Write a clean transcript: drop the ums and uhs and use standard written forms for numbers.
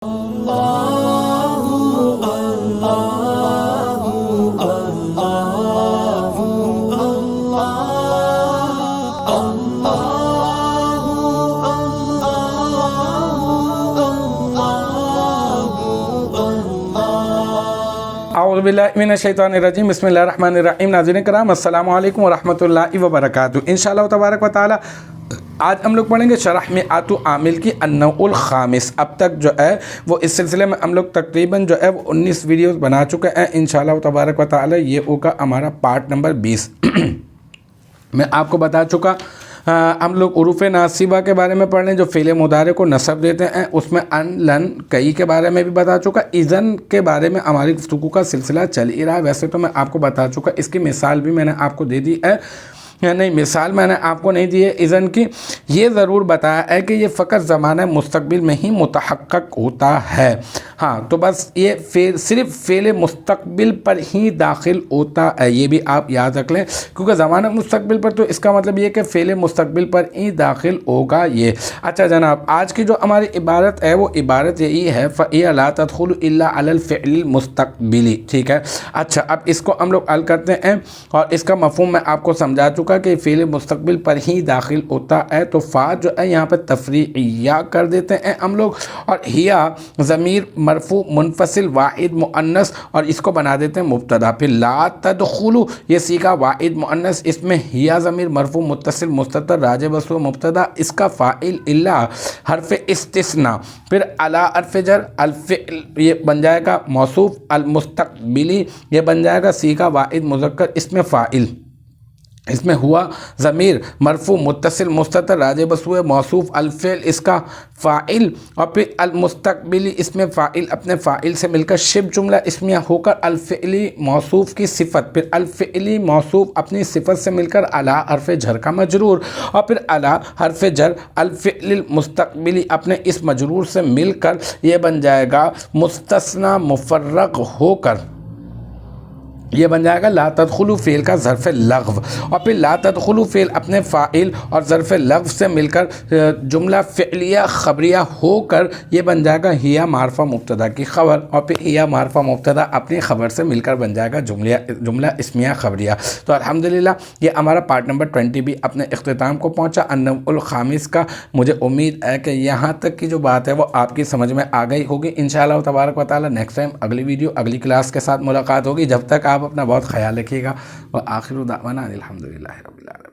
اعوذ باللہ من الشیطان الرجیم بسم اللہ الرحمن الرحیم۔ ناظرین کرام السلام علیکم ورحمۃ اللہ وبرکاتہ۔ انشاءاللہ تبارک و تعالی آج ہم لوگ پڑھیں گے شرح میعات عامل کی النوع الخامس۔ اب تک جو ہے وہ اس سلسلے میں ہم لوگ تقریباً جو ہے وہ 19 ویڈیوز بنا چکے ہیں۔ انشاءاللہ تبارک و تعالی یہ ہوگا ہمارا پارٹ نمبر 20۔ میں آپ کو بتا چکا ہم لوگ حروف ناصبہ کے بارے میں پڑھ لیں جو فعل مضارع کو نصب دیتے ہیں، اس میں ان لن کئی کے بارے میں بھی بتا چکا۔ اذن کے بارے میں ہماری گفتگو کا سلسلہ چل ہی رہا ہے، ویسے تو میں آپ کو بتا چکا، اس کی مثال بھی میں نے آپ کو دے دی ہے، نہیں مثال میں نے آپ کو نہیں دی ہے اذن کی۔ یہ ضرور بتایا ہے کہ یہ فقط زمانہ مستقبل میں ہی متحقق ہوتا ہے، ہاں تو بس یہ صرف فعل مستقبل پر ہی داخل ہوتا ہے، یہ بھی آپ یاد رکھ لیں، کیونکہ زمانہ مستقبل پر تو اس کا مطلب یہ کہ فعل مستقبل پر ہی داخل ہوگا یہ۔ اچھا جناب، آج کی جو ہماری عبارت ہے وہ عبارت یہی ہے فَإِيَ لَا تَدْخُلُ إِلَّا عَلَى الْفِعْلِ الْمُسْتَقْبِلِ، ٹھیک ہے۔ اچھا اب اس کو ہم لوگ حل کرتے ہیں اور اس کا مفہوم میں آپ کو سمجھا چکا کہ فعل مستقبل پر ہی داخل ہوتا ہے، تو فا جو ہے یہاں پہ تفریعیہ کر دیتے ہیں ہم لوگ، اور ہیا ضمیر مرفوع منفصل واحد مؤنث اور اس کو بنا دیتے ہیں مبتدا۔ پھر لا تدخلوا یہ سیکھا واحد مؤنث، اس میں ہیا ضمیر مرفوع متصل مستتر راجع بسو مبتدا، اس کا فاعل الا حرف استثناء، پھر علی حرف جر، الفعل یہ بن جائے گا موصوف، المستقبلی یہ بن جائے گا سیکھا واحد مذکر، اس میں فاعل، اس میں ہوا ضمیر مرفوع متصل مستتر راجع بسو موصوف، الفعل اس کا فاعل، اور پھر المستقبلی اس میں فاعل اپنے فاعل سے مل کر شبہ جملہ اسمیہ ہو کر الفعلی موصوف کی صفت، پھر الفعلی موصوف اپنی صفت سے مل کر علی حرف جر کا مجرور، اور پھر علی حرف جر الفعل المستقبلی اپنے اس مجرور سے مل کر یہ بن جائے گا مستثنی مفرغ ہو کر یہ بن جائے گا لا تدخلوا فعل کا ظرف لغو، اور پھر لا تدخلوا فعل اپنے فاعل اور ظرف لغو سے مل کر جملہ فعلیہ خبریہ ہو کر یہ بن جائے گا ہیا معرفہ مبتدا کی خبر، اور پھر ہیا معرفہ مبتدا اپنی خبر سے مل کر بن جائے گا جملہ اسمیہ خبریہ۔ تو الحمدللہ یہ ہمارا پارٹ نمبر 20 بھی اپنے اختتام کو پہنچا النوع الخامس کا۔ مجھے امید ہے کہ یہاں تک کی جو بات ہے وہ آپ کی سمجھ میں آ گئی ہوگی۔ انشاءاللہ تبارک و تعالی نیکسٹ ٹائم اگلی ویڈیو اگلی کلاس کے ساتھ ملاقات ہوگی، جب تک آپ اپنا بہت خیال رکھیے گا، وآخر دعوانا الحمدللہ رب العالمین۔